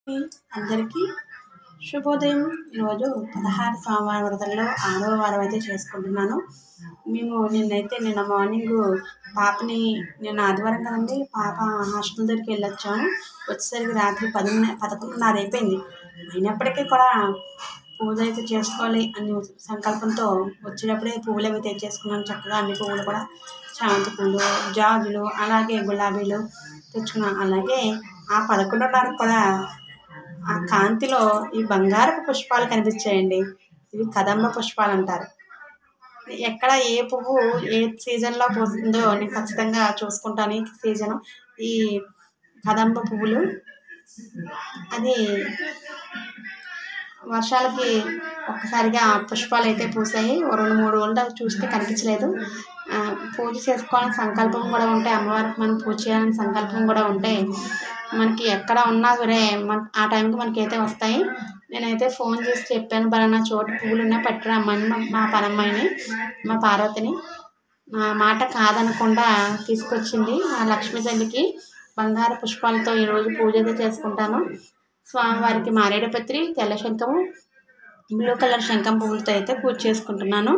అందరికీ శుభోదయం. ఈరోజు 16 సోమవారం వ్రతంలో 6వ వారం అయితే చేసుకుంటున్నాను. నిన్న మార్నింగ్ పాపని నిన్న ఆదివారం కదండి, పాప హాస్టల్ దగ్గరికి వెళ్ళొచ్చాను. వచ్చేసరికి రాత్రి 11:30 అయిపోయింది. అయినప్పటికీ కూడా పూజ అయితే చేసుకోవాలి అని సంకల్పంతో వచ్చేటప్పుడే పువ్వులు అవి తెచ్చేసుకున్నాను. చక్కగా అన్ని పువ్వులు కూడా చామంతి పూలు, జాజులు, అలాగే గులాబీలు తెచ్చుకున్నాను. అలాగే ఆ 11:30 కూడా ఆ కాంతిలో ఈ బంగారపు పుష్పాలు కనిపించాయండి. ఇవి కదంబ పుష్పాలు అంటారు. ఎక్కడ ఏ పువ్వు ఏ సీజన్లో పూస్తుందో నేను ఖచ్చితంగా చూసుకుంటాను. ఈ సీజను ఈ కదంబ పువ్వులు అది వర్షాలకి ఒక్కసారిగా పుష్పాలు అయితే పూసాయి. 2-3 రోజులు చూస్తే కనిపించలేదు. పూజ చేసుకోవాలని సంకల్పం కూడా ఉంటే, అమ్మవారికి మనం పూజ చేయాలని సంకల్పం కూడా ఉంటే మనకి ఎక్కడ ఉన్నా సరే ఆ టైంకి మనకైతే వస్తాయి. నేనైతే ఫోన్ చేసి చెప్పాను, పలానా చోట పువ్వులు ఉన్నా పట్టురామ్మని మా పనమ్మాయిని, మా పార్వతిని. నా మాట కాదనకుండా తీసుకొచ్చింది. ఆ లక్ష్మీ తల్లికి బంగారు పుష్పాలతో ఈరోజు పూజ అయితే చేసుకుంటాను. స్వామివారికి మారేడుపత్రి, తెల్ల శంఖము, బ్లూ కలర్ శంఖం పువ్వులతో అయితే పూజ చేసుకుంటున్నాను.